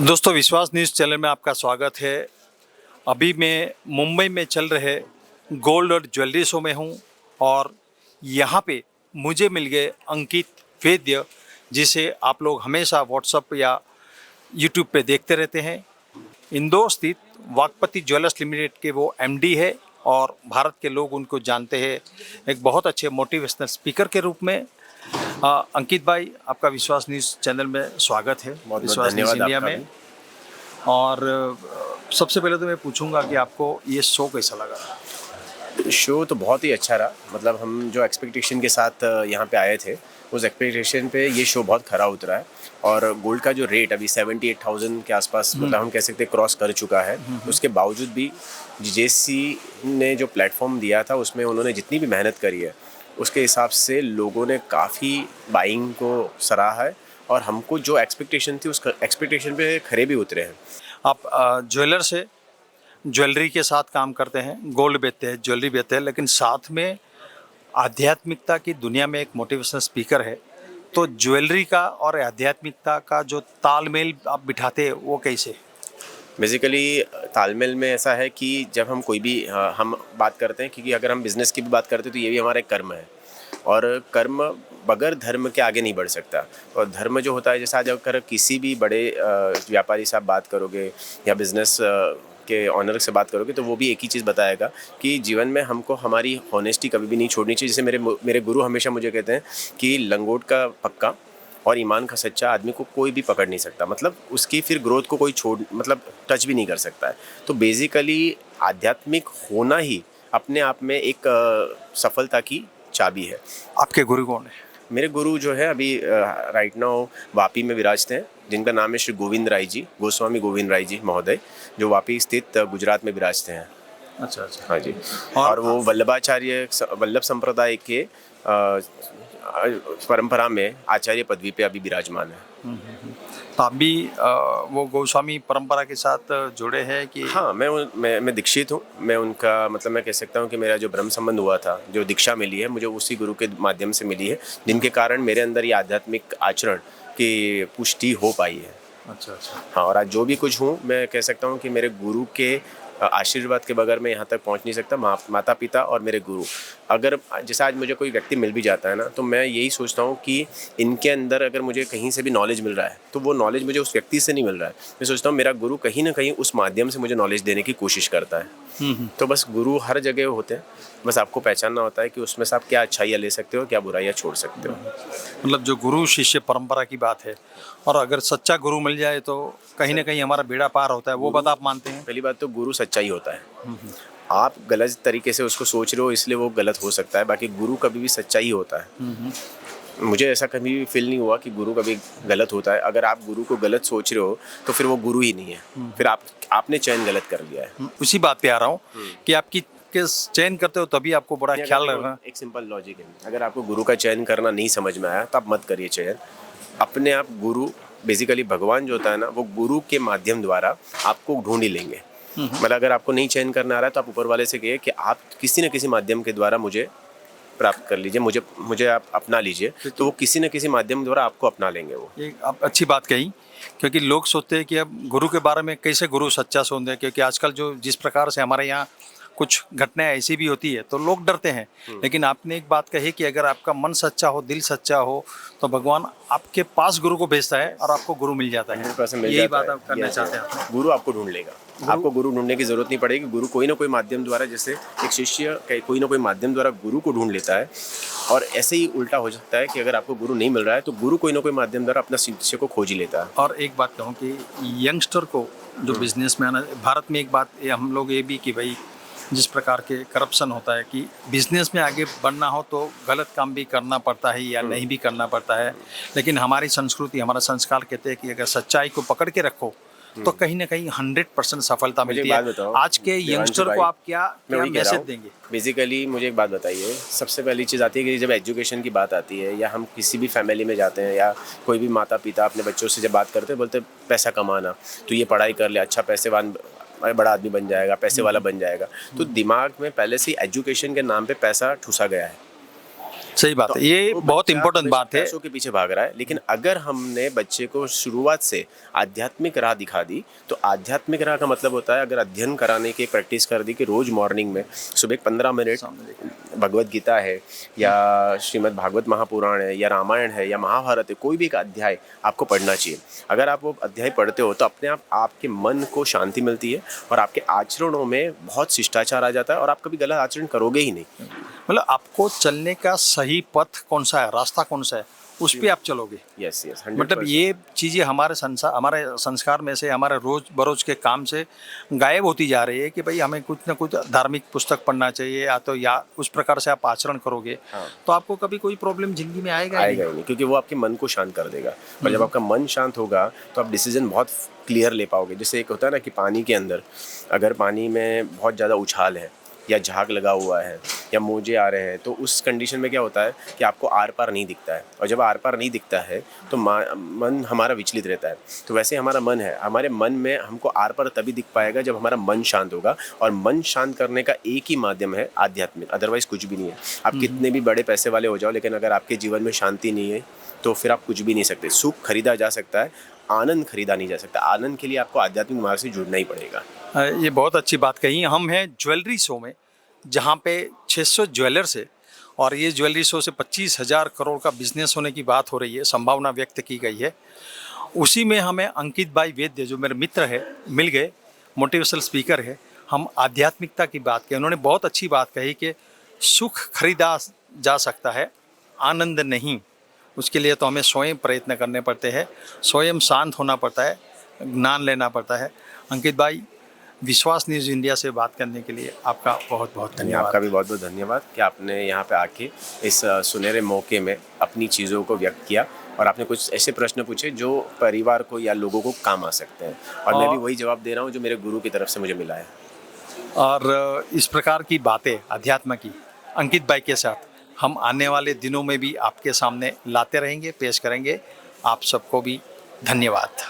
दोस्तों, विश्वास news channel में आपका स्वागत है। अभी मैं मुंबई में चल रहे गोल्ड और ज्वेलरी शो में हूँ और यहाँ पे मुझे मिल गए अंकित वैद्य, जिसे आप लोग हमेशा व्हाट्सएप या यूट्यूब पे देखते रहते हैं। इंदौर स्थित वाकपति ज्वेलर्स लिमिटेड के वो एमडी है और भारत के लोग उनको जानते हैं एक बहुत अच्छे मोटिवेशनल स्पीकर के रूप में। अंकित भाई, आपका विश्वास न्यूज़ चैनल में स्वागत है। बहुत विश्वास न्यूज़ धन्यवाद इंडिया में। और सबसे पहले तो मैं पूछूंगा कि आपको ये शो कैसा लगा? शो तो बहुत ही अच्छा रहा। मतलब हम जो एक्सपेक्टेशन के साथ यहाँ पे आए थे, उस एक्सपेक्टेशन पे ये शो बहुत खरा उतरा है। और गोल्ड का जो रेट अभी 78,000 के आसपास, मतलब हम कह सकते हैं क्रॉस कर चुका है। उसके बावजूद भी जेसी ने जो प्लेटफॉर्म दिया था, उसमें उन्होंने जितनी भी मेहनत करी है, उसके हिसाब से लोगों ने काफ़ी बाइंग को सराहा है और हमको जो एक्सपेक्टेशन थी उस एक्सपेक्टेशन पे खरे भी उतरे हैं। आप ज्वेलर से ज्वेलरी के साथ काम करते हैं, गोल्ड बेचते हैं, ज्वेलरी बेचते हैं, लेकिन साथ में आध्यात्मिकता की दुनिया में एक मोटिवेशनल स्पीकर है। तो ज्वेलरी का और आध्यात्मिकता का जो तालमेल आप बिठाते हैं, वो कैसे? बेसिकली तालमेल में ऐसा है कि जब हम कोई भी हम बात करते हैं, क्योंकि अगर हम बिज़नेस की भी बात करते हैं तो ये भी हमारा एक कर्म है और कर्म बगैर धर्म के आगे नहीं बढ़ सकता। और धर्म जो होता है, जैसे आज अगर किसी भी बड़े व्यापारी से आप बात करोगे या बिज़नेस के ऑनर से बात करोगे, तो वो भी एक ही चीज़ बताएगा कि जीवन में हमको हमारी हॉनेस्टी कभी भी नहीं छोड़नी चाहिए। जैसे मेरे गुरु हमेशा मुझे कहते हैं कि लंगोट का पक्का और ईमान का सच्चा आदमी को कोई भी पकड़ नहीं सकता, मतलब उसकी फिर ग्रोथ को कोई मतलब टच भी नहीं कर सकता है। तो बेसिकली आध्यात्मिक होना ही अपने आप में एक सफलता की चाबी है। आपके गुरु कौन है? मेरे गुरु जो है अभी राइट नाउ वापी में विराजते हैं, जिनका नाम है श्री गोविंद राय जी, गोस्वामी गोविंद राय जी महोदय, जो वापी स्थित गुजरात में विराजते हैं। अच्छा अच्छा। हाँ जी। और वो वल्लभ संप्रदाय के परंपरा में आचार्य पदवी पे अभी विराजमान है। तो आप भी वो गोस्वामी परंपरा के साथ जुड़े हैं कि? हाँ, मैं दीक्षित हूँ। मैं उनका मतलब मैं कह सकता हूँ कि मेरा जो ब्रह्म संबंध हुआ था, जो दीक्षा मिली है, मुझे उसी गुरु के माध्यम से मिली है, जिनके कारण मेरे अंदर ये आध्यात्मिक आचरण की पुष्टि हो पाई है। अच्छा अच्छा। हाँ, और आज जो भी कुछ हूँ, मैं कह सकता हूँ कि मेरे गुरु के आशीर्वाद के बगैर मैं यहाँ तक पहुँच नहीं सकता। माता पिता और मेरे गुरु, अगर जैसे आज मुझे कोई व्यक्ति मिल भी जाता है ना, तो मैं यही सोचता हूँ कि इनके अंदर अगर मुझे कहीं से भी नॉलेज मिल रहा है, तो वो नॉलेज मुझे उस व्यक्ति से नहीं मिल रहा है। मैं सोचता हूँ मेरा गुरु कहीं ना कहीं उस माध्यम से मुझे नॉलेज देने की कोशिश करता है। तो बस गुरु हर जगह होते हैं, बस आपको पहचानना होता है कि उसमें से आप क्या अच्छाइयाँ ले सकते हो, क्या बुराइयाँ छोड़ सकते हो। मतलब जो गुरु शिष्य परंपरा की बात है, और अगर सच्चा गुरु मिल जाए तो कहीं ना कहीं हमारा बेड़ा पार होता है, वो बात आप मानते हैं? पहली बात तो गुरु सच्चा ही होता है। आप गलत तरीके से उसको सोच रहे हो इसलिए वो गलत हो सकता है, बाकी गुरु कभी भी सच्चा ही होता है। मुझे ऐसा कभी भी फील नहीं हुआ कि गुरु कभी गलत होता है। अगर आप गुरु को गलत सोच रहे हो तो फिर वो गुरु ही नहीं है, फिर आपने चयन गलत कर लिया है। उसी बात पे आ रहा हूँ कि आपकी चयन करते हो तभी आपको बड़ा ख्याल रखना। एक सिंपल लॉजिक है, अगर आपको गुरु का चयन करना नहीं समझ में आया तो आप मत करिए चयन। अपने आप गुरु, बेसिकली भगवान जो होता है ना, वो गुरु के माध्यम द्वारा आपको ढूंढ ही लेंगे। मतलब अगर आपको नहीं चयन करना आ रहा है तो आप ऊपर वाले से कहिए कि आप किसी न किसी माध्यम के द्वारा मुझे प्राप्त कर लीजिए, मुझे आप अपना लीजिए, तो वो किसी न किसी माध्यम द्वारा आपको अपना लेंगे। वो ये आप अच्छी बात कही, क्योंकि लोग सोचते हैं कि अब गुरु के बारे में कैसे गुरु सच्चा सोचते हैं, क्योंकि आजकल जो जिस प्रकार से हमारे यहाँ कुछ घटनाएं ऐसी भी होती है तो लोग डरते हैं। लेकिन आपने एक बात कही कि अगर आपका मन सच्चा हो, दिल सच्चा हो, तो भगवान आपके पास गुरु को भेजता है और आपको गुरु मिल जाता है। 100% मिल यही जाता बात है। आप करना चाहते हैं? गुरु आपको ढूंढ लेगा, आपको गुरु ढूंढने की जरूरत नहीं पड़ेगी। गुरु कोई ना कोई माध्यम द्वारा, जैसे एक शिष्य कोई ना कोई माध्यम द्वारा गुरु को ढूंढ लेता है, और ऐसे ही उल्टा हो सकता है कि अगर आपको गुरु नहीं मिल रहा है तो गुरु कोई ना कोई माध्यम द्वारा अपना शिष्य को खोज ही लेता है। और एक बात कहूँ कि यंगस्टर को जो बिजनेस में आना, भारत में एक बात हम लोग ये भी कि भाई जिस प्रकार के करप्शन होता है कि बिजनेस में आगे बढ़ना हो तो गलत काम भी करना पड़ता है या नहीं भी करना पड़ता है। लेकिन हमारी संस्कृति, हमारा संस्कार कहते हैं कि अगर सच्चाई को पकड़ के रखो तो कहीं ना कहीं 100% सफलता मुझे मिलती एक बात है। बताओ, आज के देवांशु यंगस्टर भाई, को आप क्या मैं क्या वही कह रहा मैसेज हूँ। देंगे? बेसिकली मुझे एक बात बताइए, सबसे पहली चीज़ आती है कि जब एजुकेशन की बात आती है या हम किसी भी फैमिली में जाते हैं या कोई भी माता पिता अपने बच्चों से जब बात करते हैं, बोलते हैं पैसा कमाना, तो ये पढ़ाई कर ले, अच्छा पैसेवान बड़ा आदमी बन जाएगा, पैसे वाला बन जाएगा। तो दिमाग में पहले से ही एजुकेशन के नाम पे पैसा ठूसा गया है। सही बात तो है, ये वो बहुत बच्चा इंपॉर्टेंट हमेशा बात है। पैसों के पीछे भाग रहा है, लेकिन अगर हमने बच्चे को शुरुआत से आध्यात्मिक राह दिखा दी, तो आध्यात्मिक राह का मतलब होता है, अगर अध्ययन कराने की एक प्रैक्टिस कर दी कि रोज मॉर्निंग में सुबह 15 मिनट भगवत गीता है या श्रीमद् भागवत महापुराण है या रामायण है या महाभारत है, कोई भी एक अध्याय आपको पढ़ना चाहिए। अगर आप वो अध्याय पढ़ते हो तो अपने आप आपके मन को शांति मिलती है और आपके आचरणों में बहुत शिष्टाचार आ जाता है और आप कभी गलत आचरण करोगे ही नहीं। मतलब आपको चलने का सही पथ कौन सा है, रास्ता कौन सा है, उस पे आप चलोगे। यस यस, मतलब ये चीज़ें हमारे संस्कार में से, हमारे रोज बरोज के काम से गायब होती जा रही है कि भाई हमें कुछ ना कुछ धार्मिक पुस्तक पढ़ना चाहिए, या उस प्रकार से आप आचरण करोगे तो आपको कभी कोई प्रॉब्लम जिंदगी में आएगा ही नहीं, क्योंकि वो आपके मन को शांत कर देगा। और जब आपका मन शांत होगा तो आप डिसीजन बहुत क्लियर ले पाओगे। जैसे एक होता है ना कि पानी के अंदर अगर पानी में बहुत ज़्यादा उछाल है या झाग लगा हुआ है या मोजे आ रहे हैं, तो उस कंडीशन में क्या होता है कि आपको आर पार नहीं दिखता है, और जब आर पार नहीं दिखता है तो मन हमारा विचलित रहता है। तो वैसे हमारा मन है, हमारे मन में हमको आर पार तभी दिख पाएगा जब हमारा मन शांत होगा, और मन शांत करने का एक ही माध्यम है आध्यात्मिक, अदरवाइज कुछ भी नहीं है। आप कितने भी बड़े पैसे वाले हो जाओ, लेकिन अगर आपके जीवन में शांति नहीं है तो फिर आप कुछ भी नहीं सकते। सुख खरीदा जा सकता है, आनंद खरीदा नहीं जा सकता। आनंद के लिए आपको आध्यात्मिक मार्ग से जुड़ना ही पड़ेगा। ये बहुत अच्छी बात कही। हम हैं ज्वेलरी शो में, जहाँ पे 600 ज्वेलर्स है और ये ज्वेलरी शो से 25,000 करोड़ का बिजनेस होने की बात हो रही है, संभावना व्यक्त की गई है। उसी में हमें अंकित भाई वैद्य, जो मेरे मित्र है, मिल गए, मोटिवेशनल स्पीकर है। हम आध्यात्मिकता की बात की, उन्होंने बहुत अच्छी बात कही कि सुख खरीदा जा सकता है, आनंद नहीं। उसके लिए तो हमें स्वयं प्रयत्न करने पड़ते हैं, स्वयं शांत होना पड़ता है, ज्ञान लेना पड़ता है। अंकित भाई, विश्वास न्यूज़ इंडिया से बात करने के लिए आपका बहुत बहुत धन्यवाद। आपका भी बहुत बहुत धन्यवाद कि आपने यहाँ पे आके इस सुनहरे मौके में अपनी चीज़ों को व्यक्त किया और आपने कुछ ऐसे प्रश्न पूछे जो परिवार को या लोगों को काम आ सकते हैं, और मैं भी वही जवाब दे रहा हूँ जो मेरे गुरु की तरफ से मुझे मिला है। और इस प्रकार की बातें अध्यात्म की अंकित भाई के साथ हम आने वाले दिनों में भी आपके सामने लाते रहेंगे, पेश करेंगे। आप सबको भी धन्यवाद।